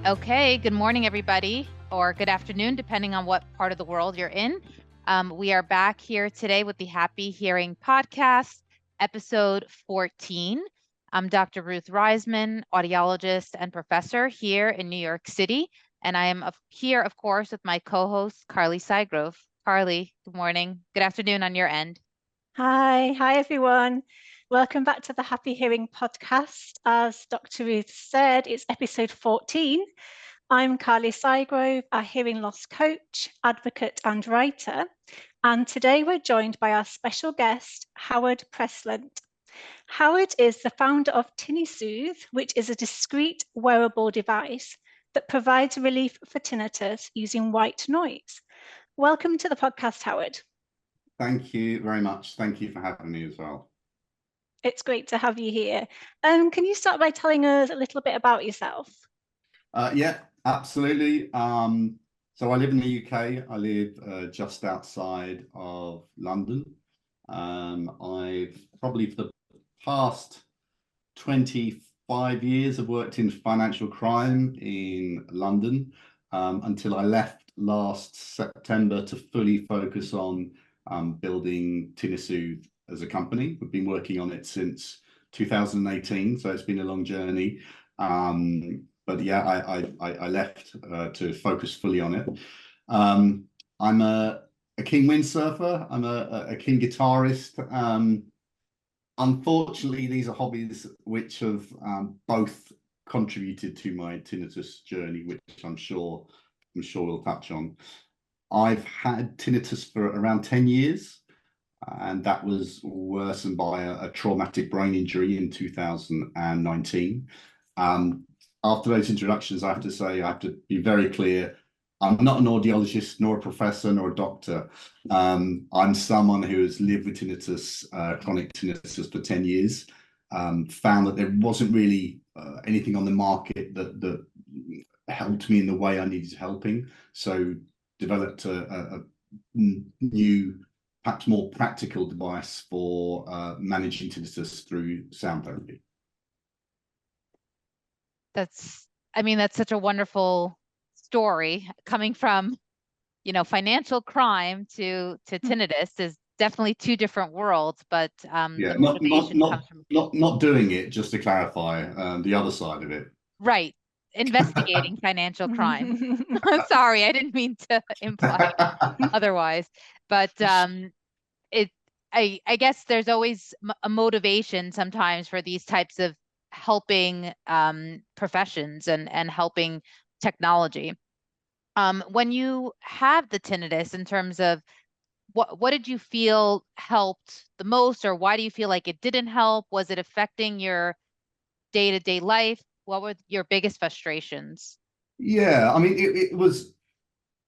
Okay, good morning, everybody, or good afternoon, depending on what part of the world you're in. We are back here today with the Happy Hearing Podcast, episode 14. I'm Dr. Ruth Reisman, audiologist and professor here in New York City, and I am here, of course, with my co-host, Carly Sygrove. Carly, good morning. Good afternoon on your end. Hi everyone. Welcome back to the Happy Hearing Podcast. As Dr. Ruth said, it's episode 14. I'm Carly Sygrove, a hearing loss coach, advocate and writer. And today we're joined by our special guest, Howard Presland. Howard is the founder of TinniSoothe, which is a discreet wearable device that provides relief for tinnitus using white noise. Welcome to the podcast, Howard. Thank you very much. Thank you for having me as well. It's great to have you here. Can you start by telling us a little bit about yourself? Yeah, absolutely. So I live in the UK. I live just outside of London. I've probably for the past 25 years have worked in financial crime in London until I left last September to fully focus on building TinniSoothe as a company. We've been working on it since 2018, so it's been a long journey. But yeah, I left to focus fully on it. I'm a keen windsurfer. I'm a keen guitarist. Unfortunately, these are hobbies which have both contributed to my tinnitus journey, which I'm sure we'll touch on. I've had tinnitus for around 10 years, and that was worsened by a traumatic brain injury in 2019. After those introductions, I have to say, I have to be very clear, I'm not an audiologist, nor a professor, nor a doctor. I'm someone who has lived with tinnitus, chronic tinnitus for 10 years, found that there wasn't really anything on the market that helped me in the way I needed helping. So developed a new, perhaps more practical device for managing tinnitus through sound therapy. That's such a wonderful story coming from, financial crime to tinnitus is definitely two different worlds, but yeah, the motivation comes from not doing it, just to clarify, the other side of it. Right. Investigating financial crime. Sorry, I didn't mean to imply otherwise, but I guess there's always a motivation sometimes for these types of helping professions and helping technology. When you have the tinnitus, in terms of what did you feel helped the most, or why do you feel like it didn't help? Was it affecting your day-to-day life? What were your biggest frustrations? Yeah, I mean, it was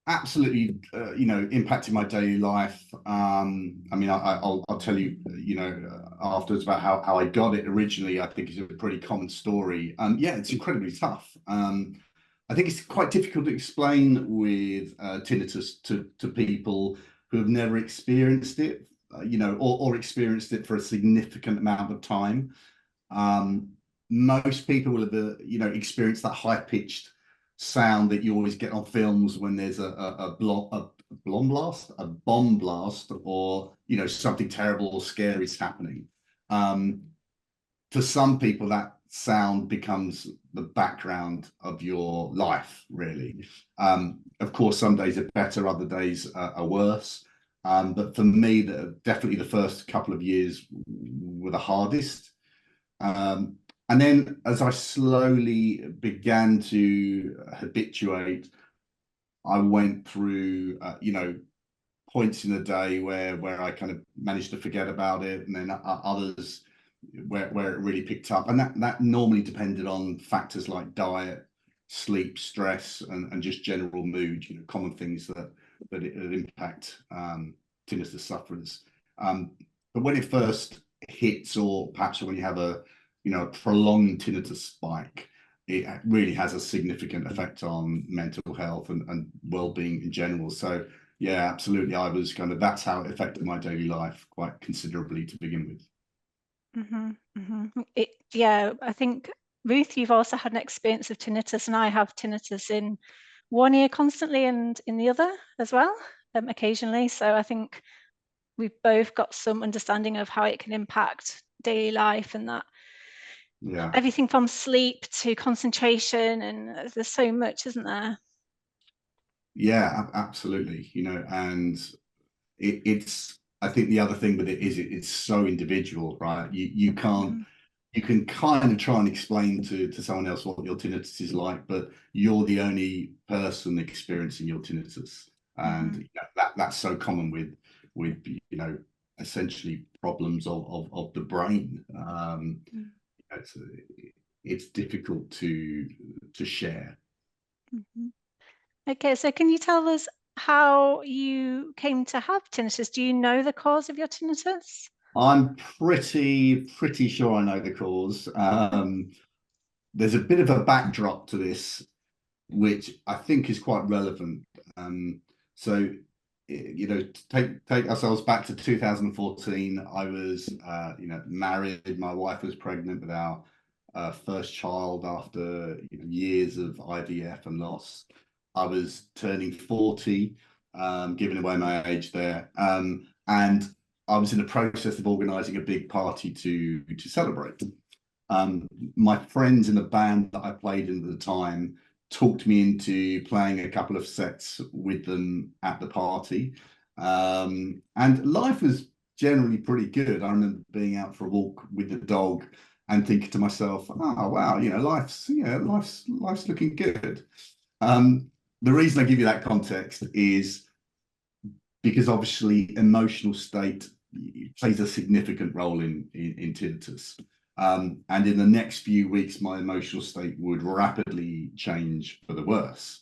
absolutely, impacting my daily life. I mean, I'll tell you, afterwards about how I got it originally. I think it's a pretty common story. Yeah, it's incredibly tough. I think it's quite difficult to explain with tinnitus to people who have never experienced it, or experienced it for a significant amount of time. Most people will have, experienced that high-pitched sound that you always get on films when there's a bomb blast, or something terrible or scary is happening. For some people, that sound becomes the background of your life, really. Of course, some days are better, other days are worse. But for me, definitely the first couple of years were the hardest. And then as I slowly began to habituate, I went through, points in the day where I kind of managed to forget about it, and then others where it really picked up. And that normally depended on factors like diet, sleep, stress, and just general mood, common things that impact tinnitus sufferers. But when it first hits, or perhaps when you have a prolonged tinnitus spike, it really has a significant effect on mental health and well-being in general. So yeah, absolutely, that's how it affected my daily life quite considerably to begin with. Yeah, I think Ruth, you've also had an experience of tinnitus, and I have tinnitus in one ear constantly and in the other as well, occasionally. So I think we've both got some understanding of how it can impact daily life, and that everything from sleep to concentration, and there's so much, isn't there? Yeah, absolutely. You know, and it's, I think the other thing with it is it's so individual, right? You can't, you can kind of try and explain to someone else what your tinnitus is like, but you're the only person experiencing your tinnitus. And that's so common with you know, essentially problems of the brain. It's difficult to share. Okay, so can you tell us how you came to have tinnitus? Do you know the cause of your tinnitus? I'm pretty sure I know the cause. There's a bit of a backdrop to this, which I think is quite relevant. So, you know, take ourselves back to 2014. I was, you know, married. My wife was pregnant with our first child after, you know, years of IVF and loss. I was turning 40, giving away my age there, and I was in the process of organising a big party to celebrate. My friends in the band that I played in at the time talked me into playing a couple of sets with them at the party. And life was generally pretty good. I remember being out for a walk with the dog and thinking to myself, oh wow, you know, life's looking good. The reason I give you that context is because obviously emotional state plays a significant role in tinnitus. And in the next few weeks, my emotional state would rapidly change for the worse.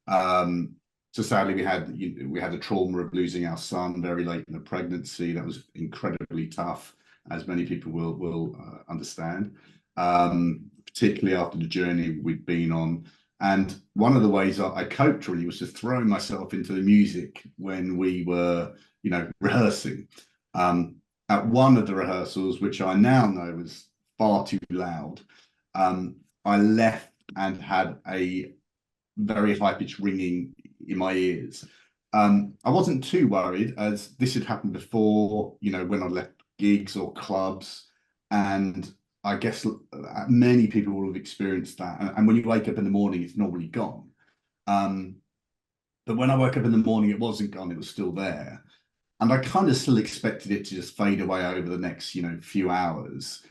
So sadly, we had a trauma of losing our son very late in the pregnancy. That was incredibly tough, as many people will understand, particularly after the journey we'd been on. And one of the ways I coped really was just throwing myself into the music when we were, you know, rehearsing. At one of the rehearsals, which I now know was far too loud, I left and had a very high-pitched ringing in my ears. I wasn't too worried, as this had happened before, you know, when I left gigs or clubs, and I guess many people will have experienced that. And when you wake up in the morning, it's normally gone. But when I woke up in the morning, it wasn't gone, it was still there. And I kind of still expected it to just fade away over the next, you know, few hours.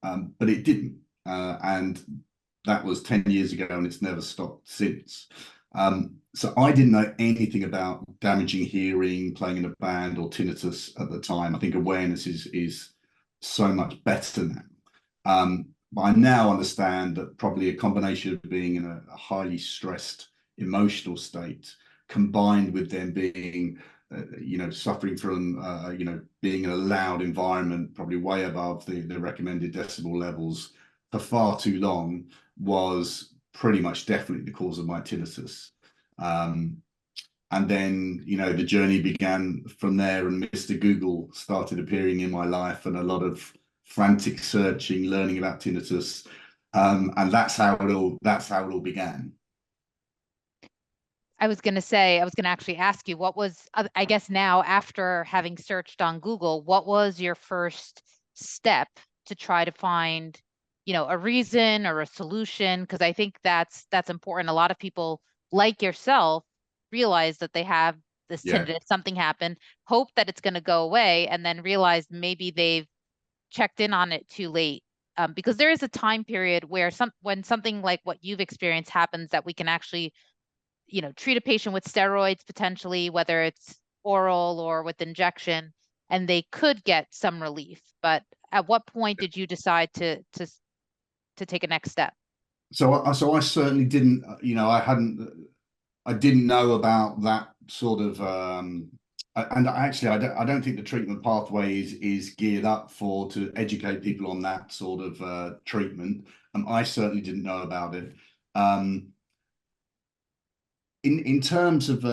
But it didn't. And that was 10 years ago, and it's never stopped since. So I didn't know anything about damaging hearing, playing in a band, or tinnitus at the time. I think awareness is so much better now. But I now understand that probably a combination of being in a highly stressed emotional state, combined with them being, you know, suffering from, you know, being in a loud environment, probably way above the recommended decibel levels for far too long, was pretty much definitely the cause of my tinnitus. And then, you know, the journey began from there, and Mr. Google started appearing in my life, and a lot of frantic searching, learning about tinnitus, and that's how it all began. I was going to actually ask you, what was, I guess now after having searched on Google, what was your first step to try to find, you know, a reason or a solution? Because I think that's important. A lot of people like yourself realize that they have this tinnitus, something happened, hope that it's going to go away, and then realize maybe they've checked in on it too late. Because there is a time period where when something like what you've experienced happens, that we can actually, you know, treat a patient with steroids potentially, whether it's oral or with injection, and they could get some relief. But at what point did you decide to take a next step? So I certainly didn't, you know, I didn't know about that sort of, and actually I don't think the treatment pathway is geared up to educate people on that sort of treatment. I certainly didn't know about it. In terms of,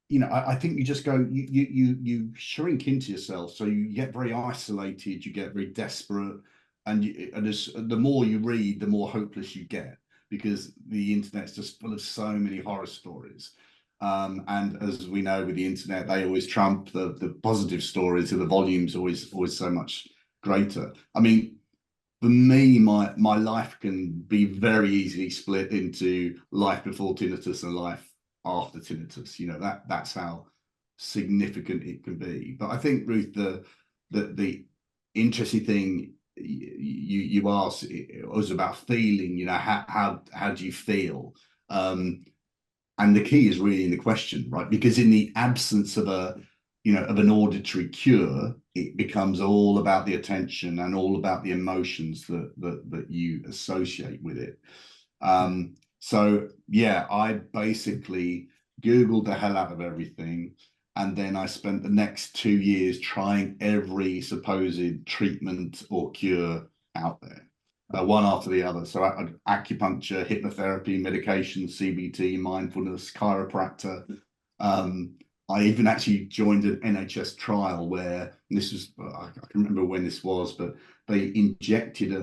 you know, I think you just go, you shrink into yourself, so you get very isolated, you get very desperate. the more you read, the more hopeless you get, because the internet's just full of so many horror stories. And as we know with the internet, they always trump the positive stories, so the volume's always so much greater. I mean, for me, my life can be very easily split into life before tinnitus and life after tinnitus. You know, that's how significant it can be. But I think, Ruth, the interesting thing you asked was about feeling. You know, how do you feel? And the key is really in the question, right? Because in the absence of of an auditory cure, it becomes all about the attention and all about the emotions that you associate with it. So yeah, I basically Googled the hell out of everything. And then I spent the next 2 years trying every supposed treatment or cure out there. One after the other. So acupuncture, hypnotherapy, medication, CBT, mindfulness, chiropractor. I even actually joined an NHS trial where this was, I can remember when this was, but they injected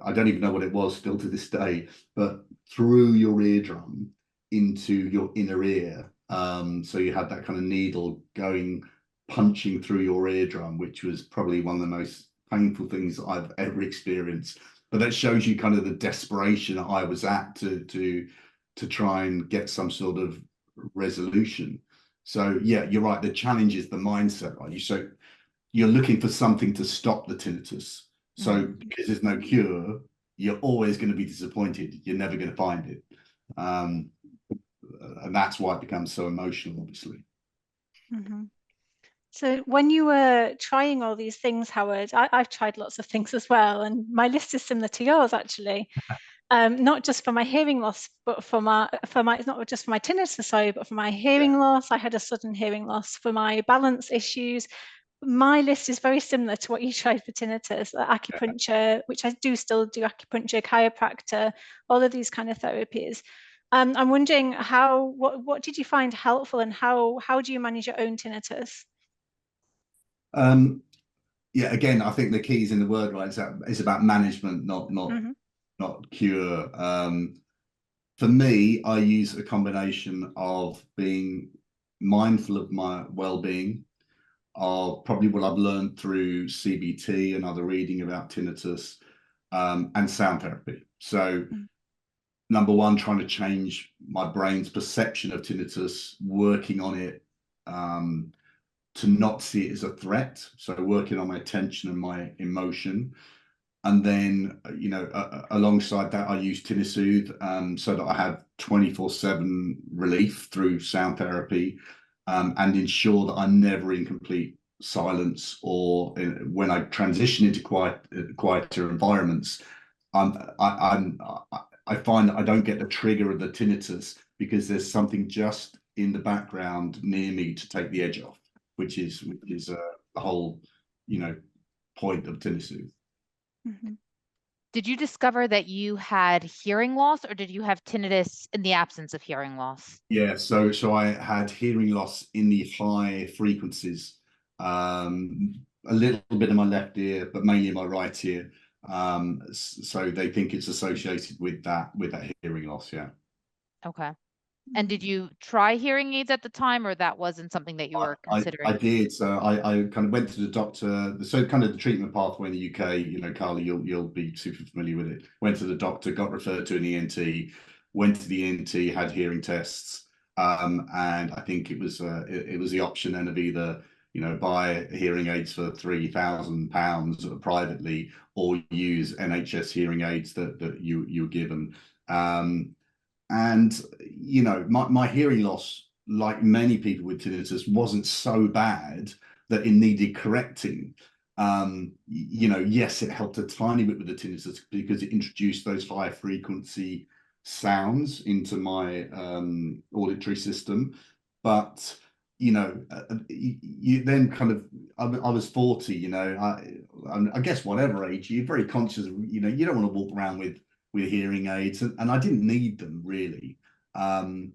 I don't even know what it was still to this day, but through your eardrum into your inner ear. So you had that kind of needle punching through your eardrum, which was probably one of the most painful things I've ever experienced. But that shows you kind of the desperation I was at to try and get some sort of resolution. So yeah, you're right. The challenge is the mindset, right? So you're looking for something to stop the tinnitus. So because there's no cure, you're always going to be disappointed. You're never going to find it. And that's why it becomes so emotional, obviously. So when you were trying all these things, Howard, I've tried lots of things as well, and my list is similar to yours, actually. Not just for my hearing loss, but for my not just for my tinnitus, sorry, but for my hearing loss. I had a sudden hearing loss. For my balance issues, my list is very similar to what you tried for tinnitus. Acupuncture, which I do still do, acupuncture, chiropractor, all of these kind of therapies. I'm wondering what did you find helpful, and how do you manage your own tinnitus? Yeah, again, I think the key is in the word, right? It's about management, not cure. For me, I use a combination of being mindful of my well-being, of probably what I've learned through CBT and other reading about tinnitus, and sound therapy. So number one, trying to change my brain's perception of tinnitus, working on it to not see it as a threat. So working on my attention and my emotion. And then, alongside that, I use TinniSoothe so that I have 24/7 relief through sound therapy, and ensure that I'm never in complete silence, or when I transition into quieter environments, I find that I don't get the trigger of the tinnitus because there's something just in the background near me to take the edge off, which is the whole, point of TinniSoothe. Did you discover that you had hearing loss, or did you have tinnitus in the absence of hearing loss? Yeah, so I had hearing loss in the high frequencies, a little bit in my left ear, but mainly in my right ear. So they think it's associated with that hearing loss. Yeah. Okay. And did you try hearing aids at the time, or that wasn't something that you were considering? I did. So I kind of went to the doctor. So kind of the treatment pathway in the UK, Carly, you'll be super familiar with it. Went to the doctor, got referred to an ENT, went to the ENT, had hearing tests, and I think it was the option then of either buy hearing aids for £3,000 privately, or use NHS hearing aids that you're given. And my hearing loss, like many people with tinnitus, wasn't so bad that it needed correcting. Yes, it helped a tiny bit with the tinnitus because it introduced those high frequency sounds into my auditory system. But you then kind of, I was 40, I guess whatever age, you're very conscious of, you don't want to walk around with hearing aids, and I didn't need them really. And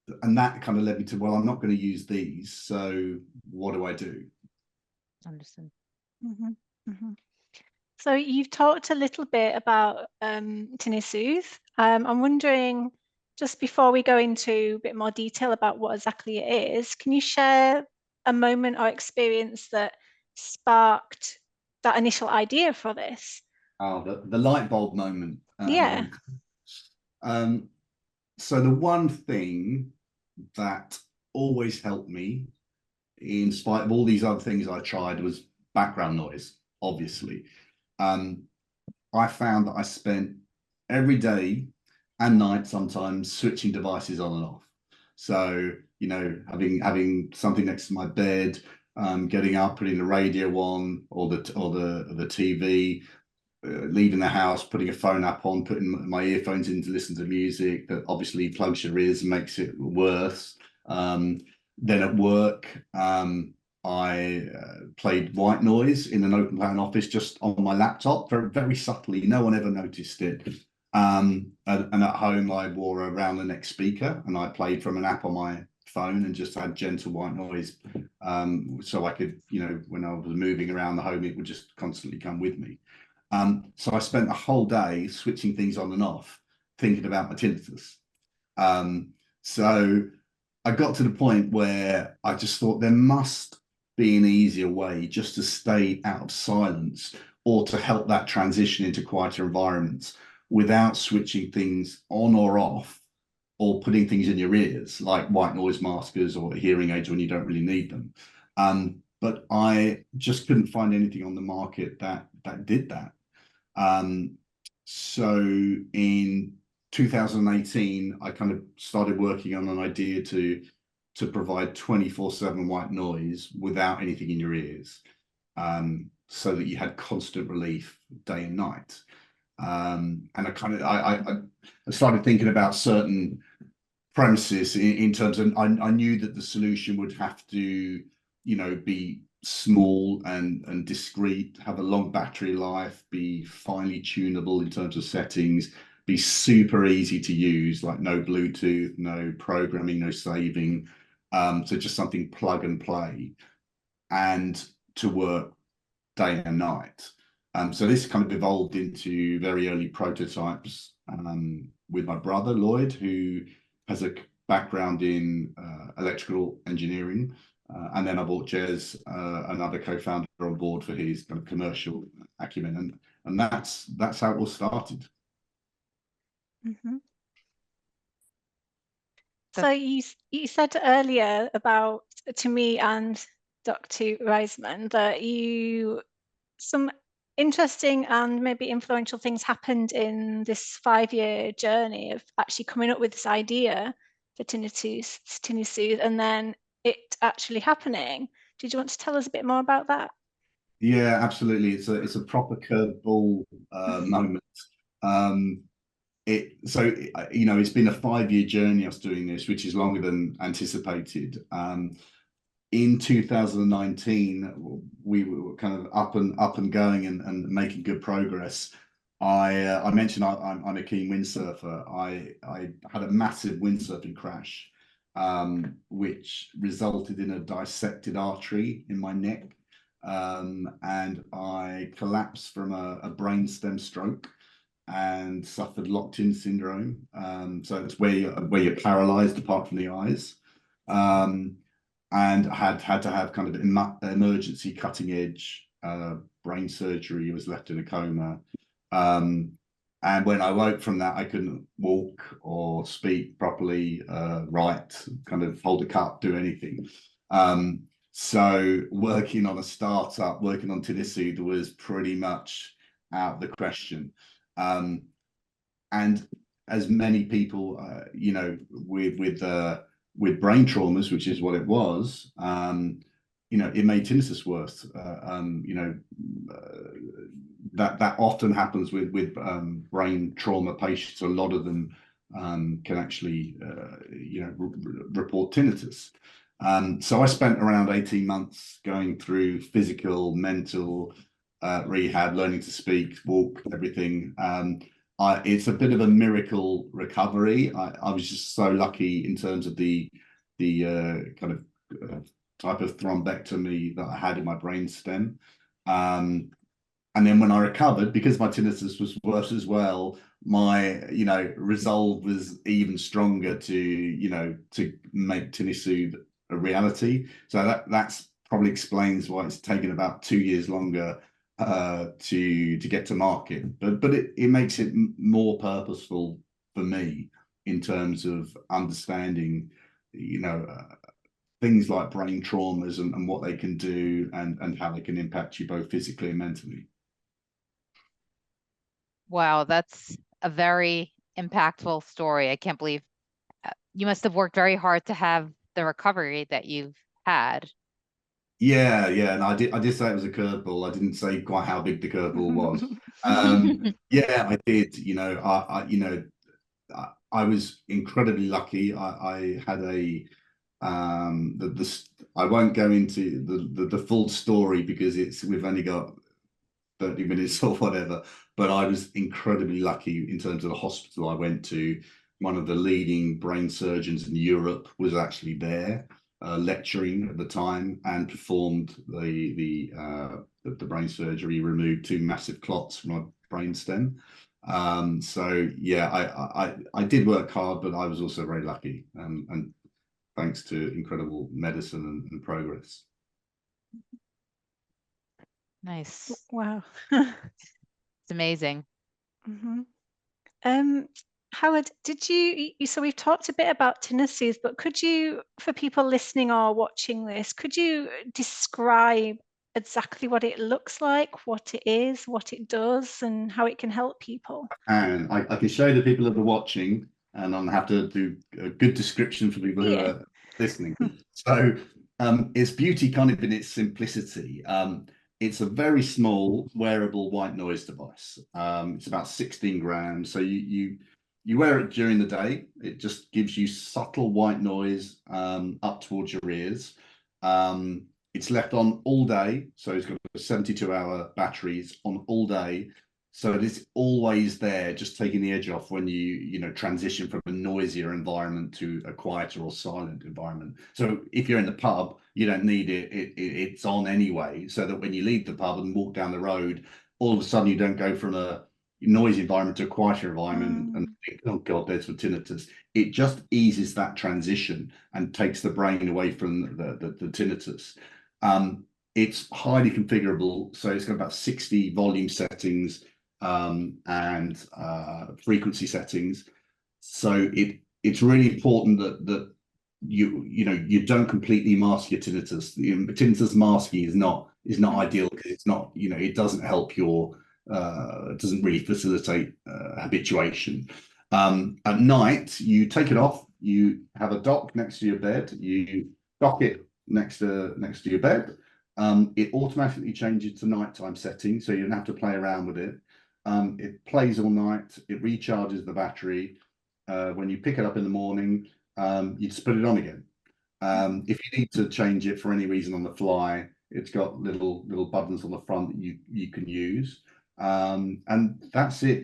that kind of led me to, well, I'm not going to use these, so what do I do? Understood. So you've talked a little bit about TinniSoothe. I'm wondering, just before we go into a bit more detail about what exactly it is, can you share a moment or experience that sparked that initial idea for this? Oh, the light bulb moment. Yeah. So the one thing that always helped me, in spite of all these other things I tried, was background noise, obviously. I found that I spent every day and night sometimes switching devices on and off. So, you know, having something next to my bed, getting up, putting the radio on, or the TV, leaving the house, putting a phone app on, putting my earphones in to listen to music that obviously plugs your ears and makes it worse. Then at work, I played white noise in an open plan office just on my laptop, very, very subtly. No one ever noticed it. And at home, I wore a round the neck speaker and I played from an app on my phone and just had gentle white noise. So I could, you know, when I was moving around the home, it would just constantly come with me. So I spent the whole day switching things on and off, thinking about my tinnitus. So I got to the point where I just thought there must be an easier way just to stay out of silence or to help that transition into quieter environments without switching things on or off or putting things in your ears like white noise maskers or hearing aids when you don't really need them. But I just couldn't find anything on the market that did that. So in 2018, I kind of started working on an idea to provide 24/7 white noise without anything in your ears, so that you had constant relief day and night. And I started thinking about certain premises in terms of I knew that the solution would have to, you know, be small and discreet, have a long battery life, be finely tunable in terms of settings, be super easy to use, like no Bluetooth, no programming, no saving. So just something plug and play and to work day and night. So this kind of evolved into very early prototypes with my brother, Lloyd, who has a background in electrical engineering. And then I brought Jez, another co-founder, on board for his kind of commercial acumen. And that's how it all started. Mm-hmm. So you said earlier about, to me and Dr. Reisman, that some interesting and maybe influential things happened in this 5-year journey of actually coming up with this idea for TinniSoothe, and then it actually happening. Did you want to tell us a bit more about that? Yeah, absolutely. It's a proper curveball moment. You know, it's been a 5-year journey us doing this, which is longer than anticipated. In 2019, we were kind of up and going and making good progress. I mentioned I'm a keen windsurfer. I had a massive windsurfing crash, which resulted in a dissected artery in my neck, and I collapsed from a brainstem stroke and suffered locked-in syndrome. So it's where you're paralyzed apart from the eyes. And had to have kind of emergency cutting edge brain surgery. I was left in a coma. And when I woke from that, I couldn't walk or speak properly, write, kind of hold a cup, do anything. So working on a startup, working on TinniSoothe was pretty much out of the question. And as many people, you know, with brain traumas, which is what it was, you know, it made tinnitus worse. You know, that often happens with brain trauma patients. A lot of them can actually, you know, report tinnitus. So I spent around 18 months going through physical, mental rehab, learning to speak, walk, everything. It's a bit of a miracle recovery. I was just so lucky in terms of the kind of type of thrombectomy that I had in my brain stem. And then when I recovered, because my tinnitus was worse as well, my, resolve was even stronger to make TinniSoothe a reality. So that's probably explains why it's taken about 2 years longer to get to market. But it makes it more purposeful for me in terms of understanding, things like brain traumas and what they can do and how they can impact you both physically and mentally. Wow, that's a very impactful story. I can't believe you must have worked very hard to have the recovery that you've had. Yeah, and I did say it was a curveball. I didn't say quite how big the curveball was. Yeah, I did. I was incredibly lucky. I had a I won't go into the full story because we've only got 30 minutes or whatever, but I was incredibly lucky in terms of the hospital I went to. One of the leading brain surgeons in Europe was actually there lecturing at the time and performed the brain surgery, removed 2 massive clots from my brain stem. So yeah, I did work hard, but I was also very lucky, and thanks to incredible medicine and progress. Nice. Wow. It's amazing. Howard, so we've talked a bit about TinniSoothe, but could you, for people listening or watching this, could you describe exactly what it looks like, what it is, what it does, and how it can help people? And I can show the people that are watching, and I'll have to do a good description for people who are listening. So it's beauty kind of in its simplicity. It's a very small wearable white noise device. It's about 16 grams. So you wear it during the day. It just gives you subtle white noise up towards your ears. It's left on all day. So it's got a 72-hour batteries on all day. So it is always there, just taking the edge off when you transition from a noisier environment to a quieter or silent environment. So if you're in the pub, you don't need it. It's on anyway, so that when you leave the pub and walk down the road, all of a sudden you don't go from a noisy environment to a quieter environment and think, oh God, there's some tinnitus. It just eases that transition and takes the brain away from the tinnitus. It's highly configurable, so it's got about 60 volume settings and frequency settings. So it's really important that you don't completely mask your tinnitus. Tinnitus masking is not ideal because it's not, it doesn't help it doesn't really facilitate habituation. At night, you take it off. You have a dock next to your bed. You dock it next to your bed. It automatically changes to nighttime setting, so you don't have to play around with it. It plays all night. It recharges the battery. When you pick it up in the morning, you just put it on again. If you need to change it for any reason on the fly, it's got little buttons on the front that you can use. And that's it.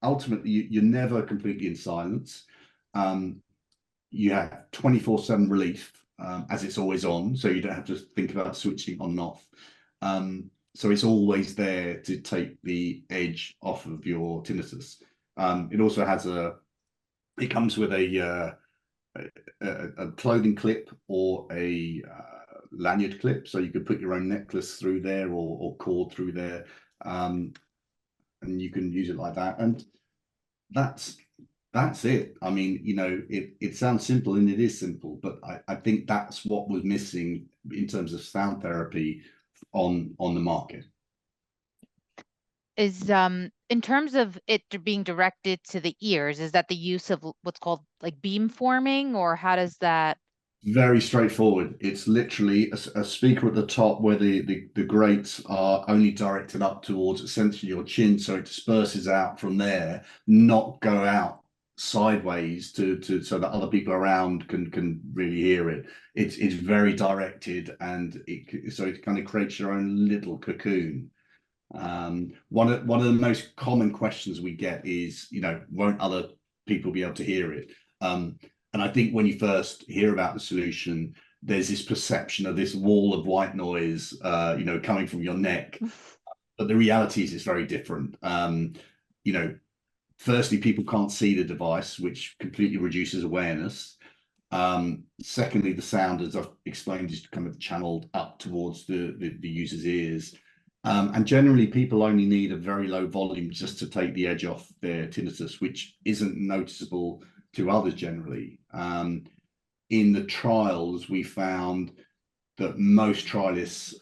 Ultimately, you're never completely in silence. You have 24/7 relief, as it's always on, so you don't have to think about switching on and off. So it's always there to take the edge off of your tinnitus. It also has it comes with a clothing clip or a lanyard clip, so you could put your own necklace through there or cord through there, and you can use it like that. And that's it. I mean, it sounds simple, and it is simple, but I think that's what was missing in terms of sound therapy on the market. Is in terms of it being directed to the ears, is that the use of what's called like beam forming, or how does that? Very straightforward. It's literally a speaker at the top where the grates are only directed up towards essentially your chin, so it disperses out from there, not go out sideways to so that other people around can really hear it. It's very directed, and so it kind of creates your own little cocoon. One of the most common questions we get is, won't other people be able to hear it? And I think when you first hear about the solution, there's this perception of this wall of white noise, coming from your neck. but the reality is it's very different. You know, firstly, people can't see the device, which completely reduces awareness. Secondly, the sound, as I've explained, is kind of channeled up towards the user's ears. And generally, people only need a very low volume just to take the edge off their tinnitus, which isn't noticeable to others generally. In the trials, we found that most trialists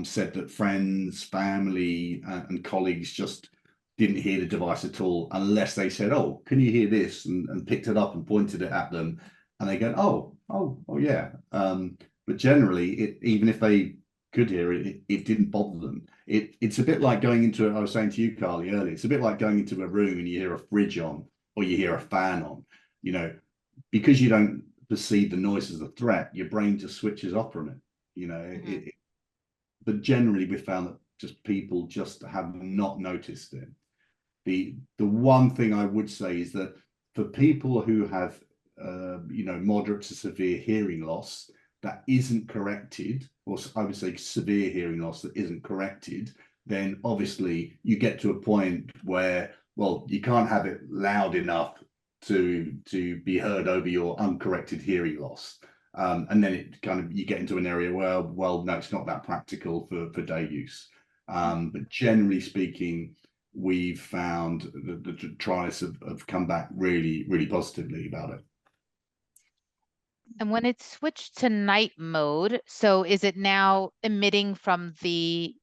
said that friends, family, and colleagues just didn't hear the device at all unless they said, "Oh, can you hear this?" and picked it up and pointed it at them, and they go, "Oh, yeah." But generally, even if they could hear it, it didn't bother them. It's a bit like going into, I was saying to you, Carly, earlier, it's a bit like going into a room and you hear a fridge on or you hear a fan on, you know, because you don't perceive the noise as a threat, your brain just switches off from it, you know. But generally, we found that just people just have not noticed it. The one thing I would say is that for people who have, you know, moderate to severe hearing loss that isn't corrected, or I would say severe hearing loss that isn't corrected, then obviously you get to a point where, well, you can't have it loud enough to be heard over your uncorrected hearing loss. And then it kind of, you get into an area where, well, no, it's not that practical for day use. But generally speaking, we've found the trialists have come back really, really positively about it. And when it's switched to night mode, so is it now emitting from the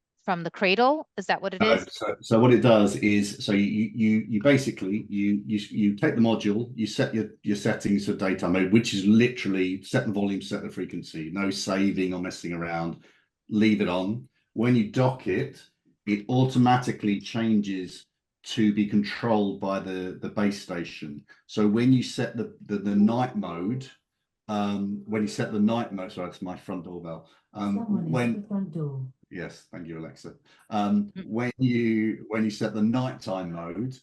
cradle? Is that what it is? So what it does is, so you basically you take the module, you set your settings for daytime mode, which is literally set the volume, set the frequency, no saving or messing around, leave it on. When you dock it, it automatically changes to be controlled by the base station. So when you set the night mode, when you set the night mode, sorry, that's my front doorbell. Yes, thank you, Alexa. When you set the nighttime mode,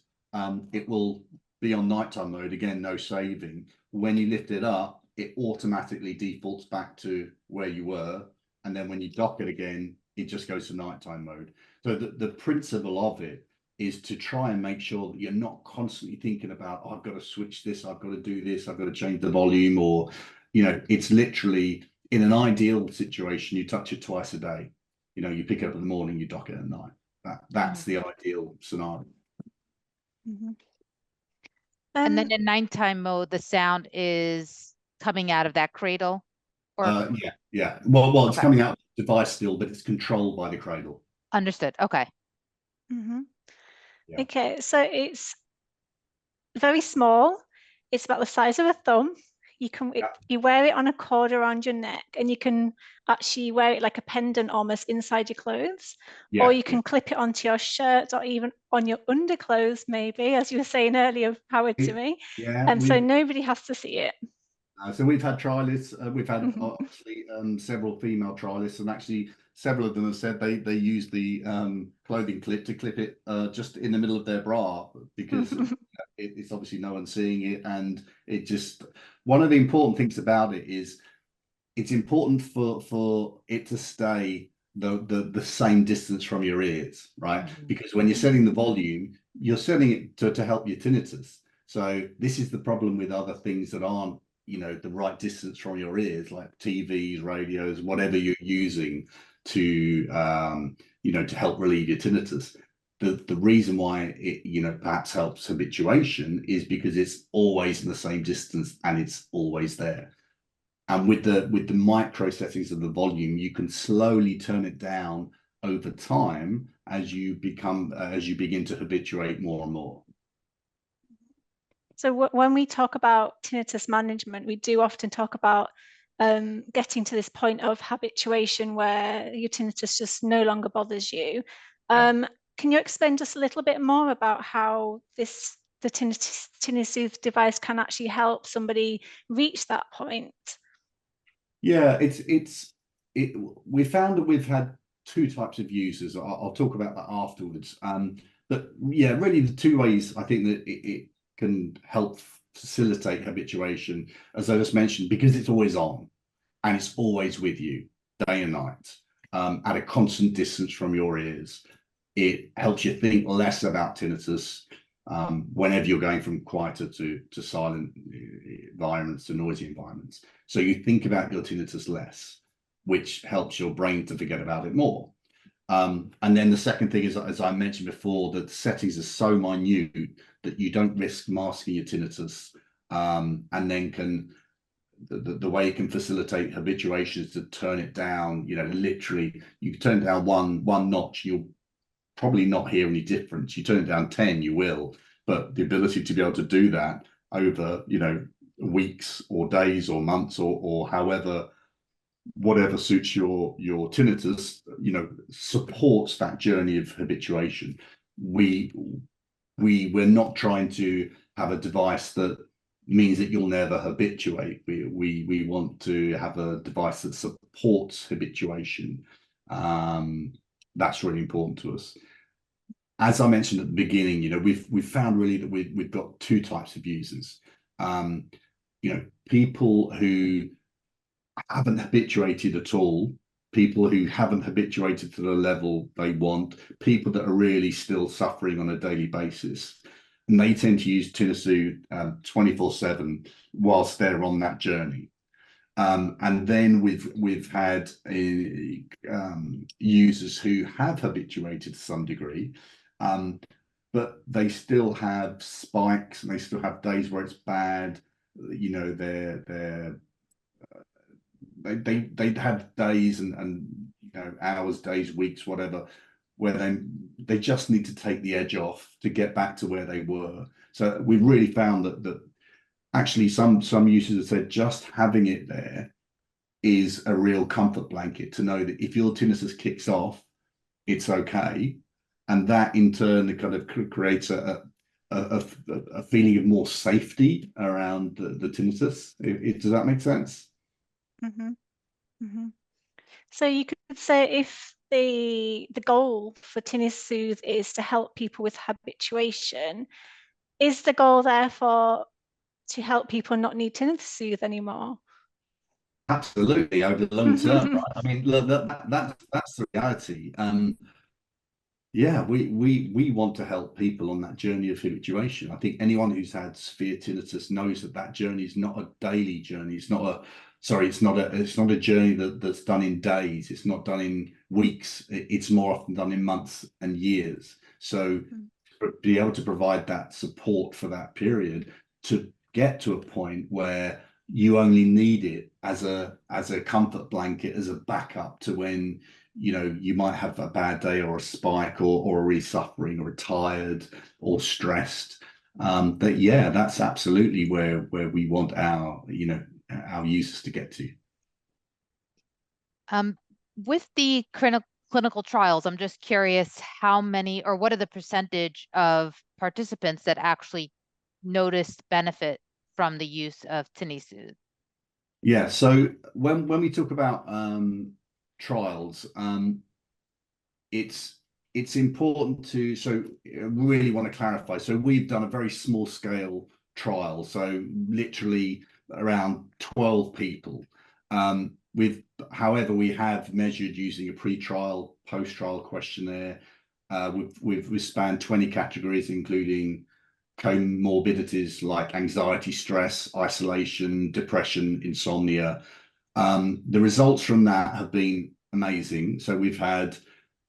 it will be on nighttime mode again, no saving. When you lift it up, it automatically defaults back to where you were, and then when you dock it again, it just goes to nighttime mode. So the principle of it is to try and make sure that you're not constantly thinking about, oh, I've got to switch this, I've got to do this, I've got to change the volume, or, you know, it's literally, in an ideal situation, you touch it twice a day. You know, you pick it up in the morning, you dock it at night. That's the ideal scenario. And then in nighttime mode, the sound is coming out of that cradle? Or Yeah. Well, it's okay. coming out of the device still, but it's controlled by the cradle. Understood. Okay. Yeah. Okay, so it's very small. It's about the size of a thumb. You wear it on a cord around your neck, and you can actually wear it like a pendant almost inside your clothes, or you can clip it onto your shirt or even on your underclothes, maybe, as you were saying earlier, Howard, to me. And so nobody has to see it. So we've had trialists, we've had obviously several female trialists, and actually several of them have said they use the clothing clip to clip it just in the middle of their bra, because it's obviously no one seeing it. And it just, one of the important things about it is it's important for it to stay the same distance from your ears, right? Because when you're setting the volume, you're setting it to help your tinnitus. So this is the problem with other things that aren't, you know, the right distance from your ears, like TVs, radios, whatever you're using to, you know, to help relieve your tinnitus. The reason why it, you know, perhaps helps habituation is because it's always in the same distance and it's always there. And with the micro settings of the volume, you can slowly turn it down over time as you begin to habituate more and more. So when we talk about tinnitus management, we do often talk about getting to this point of habituation where your tinnitus just no longer bothers you. Can you explain just a little bit more about how the TinniSoothe device can actually help somebody reach that point? Yeah, we found that we've had two types of users. I'll talk about that afterwards. But yeah, really the two ways I think that it can help facilitate habituation, as I just mentioned, because it's always on and it's always with you day and night, at a constant distance from your ears. It helps you think less about tinnitus whenever you're going from quieter to silent environments to noisy environments. So you think about your tinnitus less, which helps your brain to forget about it more. And then the second thing is, as I mentioned before, that settings are so minute that you don't risk masking your tinnitus, and then the way you can facilitate habituation is to turn it down. Literally, you can turn it down one notch, you'll probably not hear any difference. You turn it down 10, you will. But the ability to be able to do that over, weeks or days or months or however, whatever suits your tinnitus, supports that journey of habituation. We're not trying to have a device that means that you'll never habituate. We want to have a device that supports habituation. That's really important to us. As I mentioned at the beginning, we've found really that we've got two types of users. People who haven't habituated at all, people who haven't habituated to the level they want, people that are really still suffering on a daily basis. And they tend to use TinniSoothe 24/7 whilst they're on that journey. And then we've had users who have habituated to some degree, but they still have spikes and they still have days where it's bad. They'd have days and hours, days, weeks, whatever, where they just need to take the edge off to get back to where they were. So we've really found that actually some users have said just having it there is a real comfort blanket to know that if your tinnitus kicks off, it's okay. And that in turn kind of creates a feeling of more safety around the tinnitus. Does that make sense? Mm-hmm. Mm-hmm. So you could say if the goal for TinniSoothe is to help people with habituation, is the goal therefore to help people not need TinniSoothe anymore? Absolutely, over the long term, right? I mean, look, that's the reality. Yeah, we want to help people on that journey of habituation. I think anyone who's had severe tinnitus knows that journey is not a daily journey. It's not a journey that's done in days. It's not done in weeks. It's more often done in months and years. So be able to provide that support for that period to get to a point where you only need it as a comfort blanket, as a backup to when you might have a bad day or a spike or a really suffering or tired or stressed. That's absolutely where we want our users to get to. With the clinical trials, I'm just curious how many or what are the percentage of participants that actually noticed benefit from the use of TinniSoothe? Yeah, so when we talk about trials, it's important to really want to clarify. So we've done a very small scale trial, so literally around 12 people. However, we have measured using a pre-trial, post-trial questionnaire. We've spanned 20 categories, including comorbidities like anxiety, stress, isolation, depression, insomnia. The results from that have been amazing. So we've had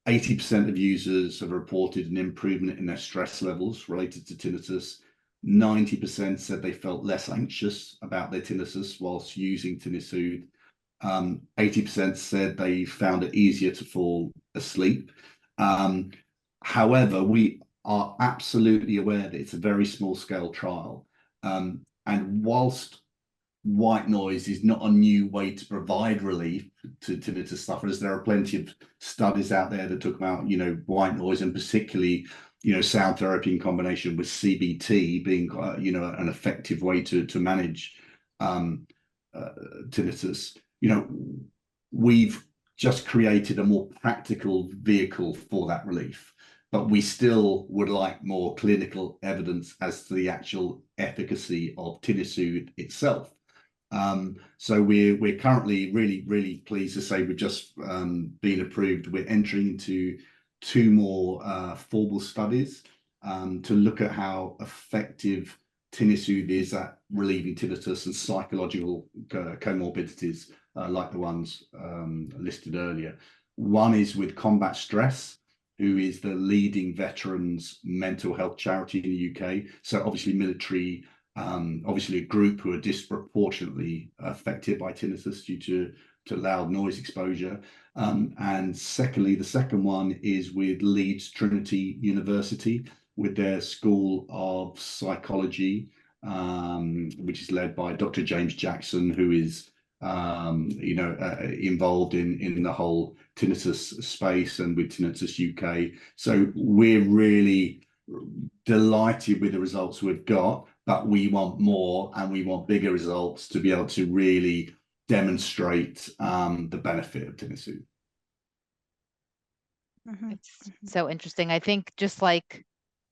80% of users have reported an improvement in their stress levels related to tinnitus. 90% said they felt less anxious about their tinnitus whilst using TinniSoothe. 80% said they found it easier to fall asleep. However, we are absolutely aware that it's a very small scale trial. And whilst white noise is not a new way to provide relief to tinnitus sufferers, there are plenty of studies out there that talk about, white noise, and particularly, sound therapy in combination with CBT being, an effective way to manage tinnitus. We've just created a more practical vehicle for that relief, but we still would like more clinical evidence as to the actual efficacy of TinniSoothe itself. So we're currently really, really pleased to say we've just been approved. We're entering into two more formal studies to look at how effective TinniSoothe is at relieving tinnitus and psychological comorbidities like the ones listed earlier. One is with Combat Stress, who is the leading veterans mental health charity in the UK. So obviously military, obviously a group who are disproportionately affected by tinnitus due to loud noise exposure. And secondly, the second one is with Leeds Trinity University with their School of Psychology, which is led by Dr. James Jackson, who is involved in the whole tinnitus space and with Tinnitus UK. So we're really delighted with the results we've got, but we want more and we want bigger results to be able to really demonstrate the benefit of TinniSoothe. It's so interesting. I think just like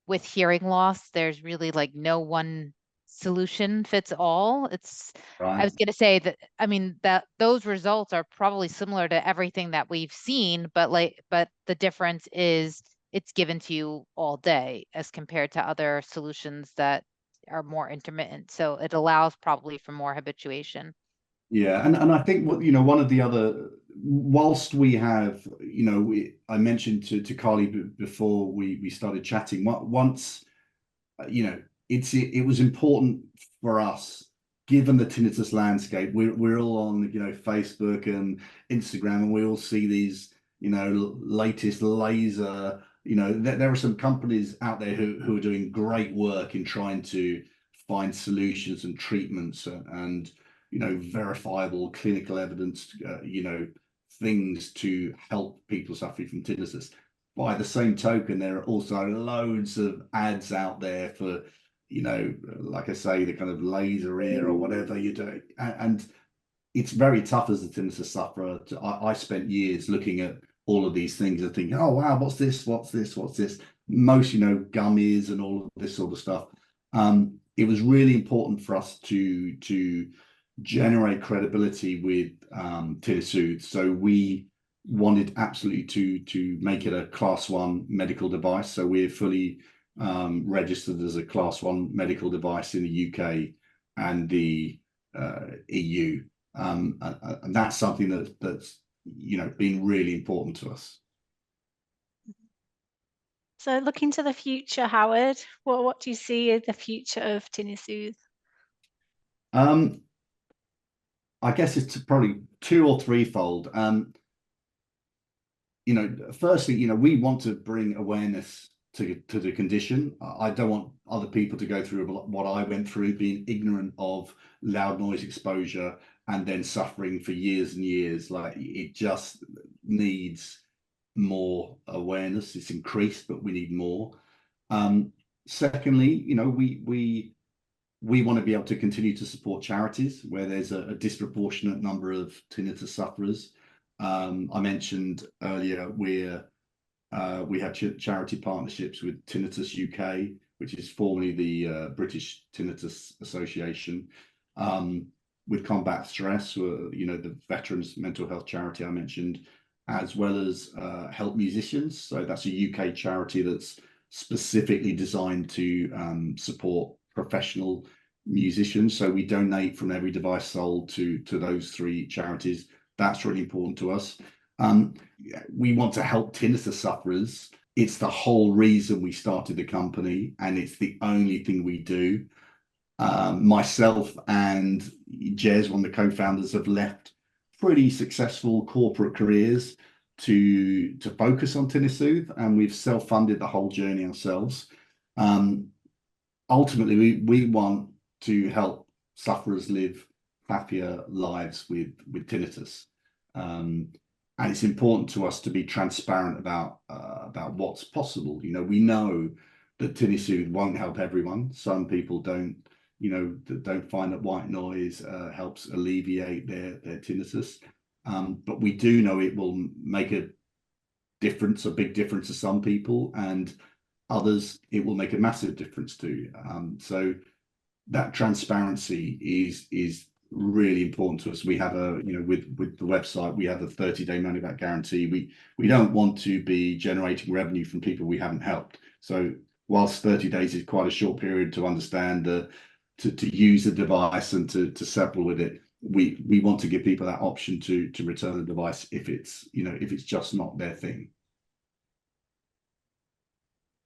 with hearing loss, there's really like no one solution fits all. I was going to say that, I mean, that those results are probably similar to everything that we've seen, but the difference is it's given to you all day as compared to other solutions that are more intermittent. So it allows probably for more habituation. Yeah, and I think one of the other, whilst we have, I mentioned to Carly before we started chatting, once, it was important for us, given the tinnitus landscape. We're all on, Facebook and Instagram, and we all see these, latest laser, there are some companies out there who are doing great work in trying to find solutions and treatments and verifiable clinical evidence, things to help people suffering from tinnitus. By the same token, there are also loads of ads out there for, like I say, the kind of laser ear or whatever you're doing. And it's very tough as a tinnitus sufferer. I spent years looking at all of these things and thinking, oh, wow, what's this? What's this? What's this? Most, gummies and all of this sort of stuff. It was really important for us to generate credibility with TinniSoothe. So we wanted absolutely to make it a Class 1 medical device. So we're fully registered as a Class 1 medical device in the UK and the EU. And that's something that's been really important to us. So looking to the future, Howard, what do you see as the future of TinniSoothe? I guess it's probably two or threefold. Firstly, we want to bring awareness to the condition. I don't want other people to go through what I went through, being ignorant of loud noise exposure and then suffering for years and years. Like, it just needs more awareness. It's increased, but we need more. Secondly, we want to be able to continue to support charities where there's a disproportionate number of tinnitus sufferers. I mentioned earlier we have charity partnerships with Tinnitus UK, which is formerly the British Tinnitus Association, with Combat Stress, the veterans mental health charity I mentioned, as well as Help Musicians. So that's a UK charity that's specifically designed to support professional musicians. So we donate from every device sold to those three charities. That's really important to us. We want to help tinnitus sufferers. It's the whole reason we started the company, and it's the only thing we do. Myself and Jez, one of the co-founders, have left pretty successful corporate careers to focus on TinniSoothe, and we've self-funded the whole journey ourselves. Ultimately, we want to help sufferers live happier lives with tinnitus. And it's important to us to be transparent about what's possible. We know that TinniSoothe won't help everyone. Some people don't find that white noise helps alleviate their tinnitus. But we do know it will make a big difference to some people, and others it will make a massive difference to. So that transparency is really important to us. We have a, with the website, we have a 30-day money back guarantee. We don't want to be generating revenue from people we haven't helped. So whilst 30 days is quite a short period to understand to use the device and to settle with it, we want to give people that option to return the device if it's, if it's just not their thing.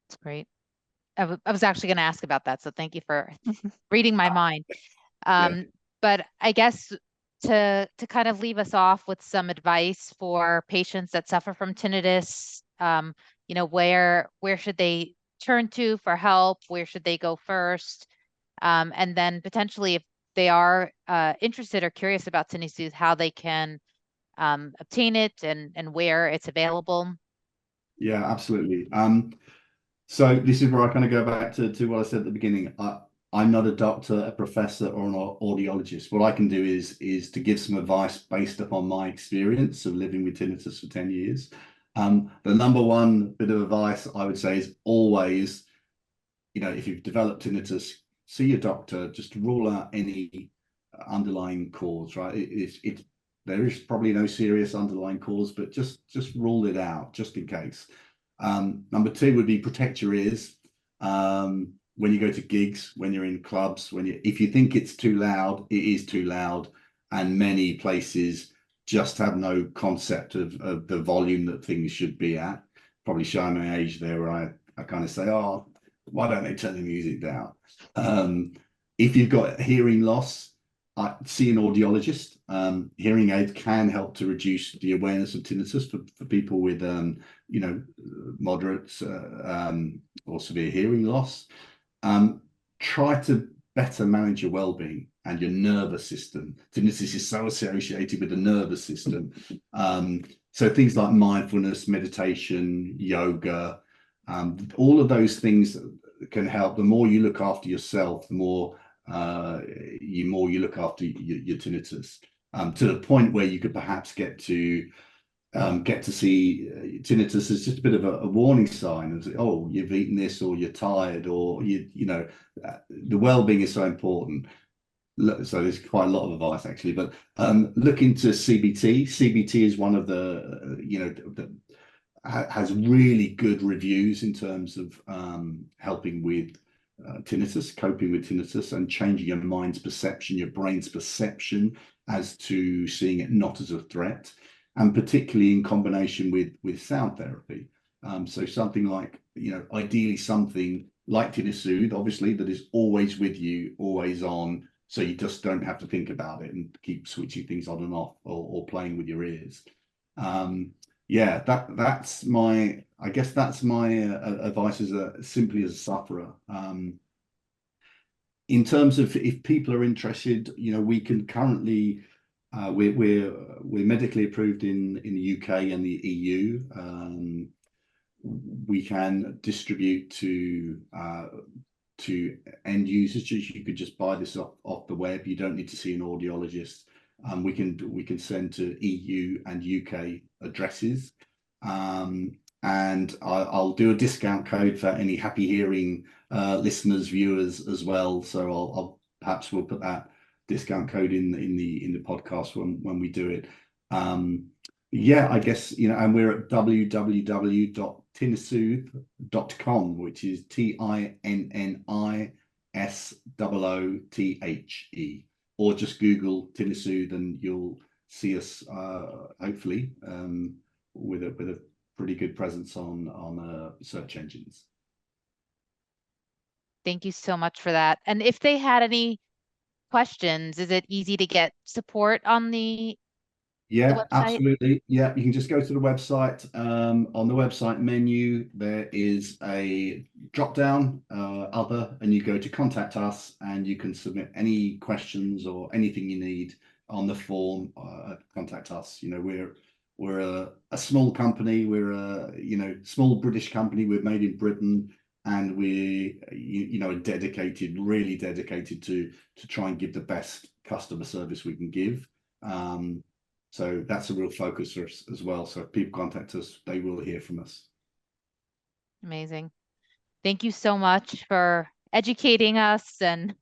That's great. I was actually going to ask about that, so thank you for reading my mind. Yeah. But I guess to kind of leave us off with some advice for patients that suffer from tinnitus, where should they turn to for help? Where should they go first? And then potentially, if they are interested or curious about TinniSoothe, how they can obtain it and where it's available. Yeah, absolutely. So this is where I kind of go back to what I said at the beginning. I'm not a doctor, a professor, or an audiologist. What I can do is to give some advice based upon my experience of living with tinnitus for 10 years. The number one bit of advice I would say is always, if you've developed tinnitus, see your doctor, just rule out any underlying cause, right? There is probably no serious underlying cause, but just rule it out just in case. Number two would be protect your ears. When you go to gigs, when you're in clubs, if you think it's too loud, it is too loud. And many places just have no concept of the volume that things should be at. Probably showing my age there where I kind of say, oh, why don't they turn the music down? If you've got hearing loss, see an audiologist. Hearing aids can help to reduce the awareness of tinnitus for people with, moderate or severe hearing loss. Try to better manage your well-being and your nervous system. Tinnitus is so associated with the nervous system. So things like mindfulness, meditation, yoga, all of those things can help. The more you look after yourself, the more you look after your tinnitus, to the point where you could perhaps get to see tinnitus as just a bit of a warning sign of, oh, you've eaten this, or you're tired, or the well-being is so important. So there's quite a lot of advice actually, but look into CBT. CBT is one of the has really good reviews in terms of helping with tinnitus, coping with tinnitus, and changing your mind's perception, your brain's perception as to seeing it not as a threat, and particularly in combination with sound therapy. So something like, ideally something like TinniSoothe, obviously, that is always with you, always on, so you just don't have to think about it and keep switching things on and off, or playing with your ears. Yeah, that's my advice as simply as a sufferer. In terms of if people are interested, we can currently we're medically approved in the UK and the EU. We can distribute to end users. You could just buy this off the web. You don't need to see an audiologist. We can send to EU and UK addresses, and I'll do a discount code for any happy hearing listeners, viewers as well. So perhaps we'll put that discount code in the podcast when we do it. Yeah, I guess, and we're at www.TinniSoothe.com, which is TinniSoothe, or just Google TinniSoothe and you'll see us, hopefully, with a pretty good presence on search engines. Thank you so much for that. And if they had any questions, is it easy to get support on the website? Absolutely. Yeah, you can just go to the website. On the website menu, there is a drop down, other, and you go to contact us, and you can submit any questions or anything you need on the form. Contact us. We're a small company. We're a small British company. We're made in Britain, and we are dedicated, really dedicated to try and give the best customer service we can give. So that's a real focus for us as well. So if people contact us, they will hear from us. Amazing. Thank you so much for educating us and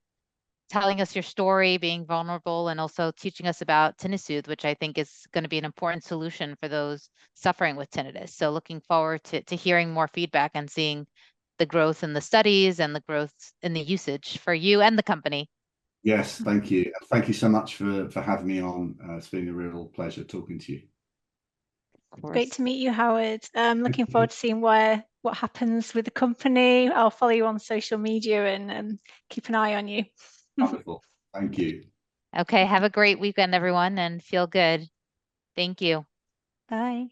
telling us your story, being vulnerable, and also teaching us about TinniSoothe, which I think is going to be an important solution for those suffering with tinnitus. So looking forward to hearing more feedback and seeing the growth in the studies and the growth in the usage for you and the company. Yes, thank you. Thank you so much for having me on. It's been a real pleasure talking to you. Of course. Great to meet you, Howard. Looking forward to seeing what happens with the company. I'll follow you on social media and keep an eye on you. Wonderful. Thank you. Okay, have a great weekend, everyone, and feel good. Thank you. Bye.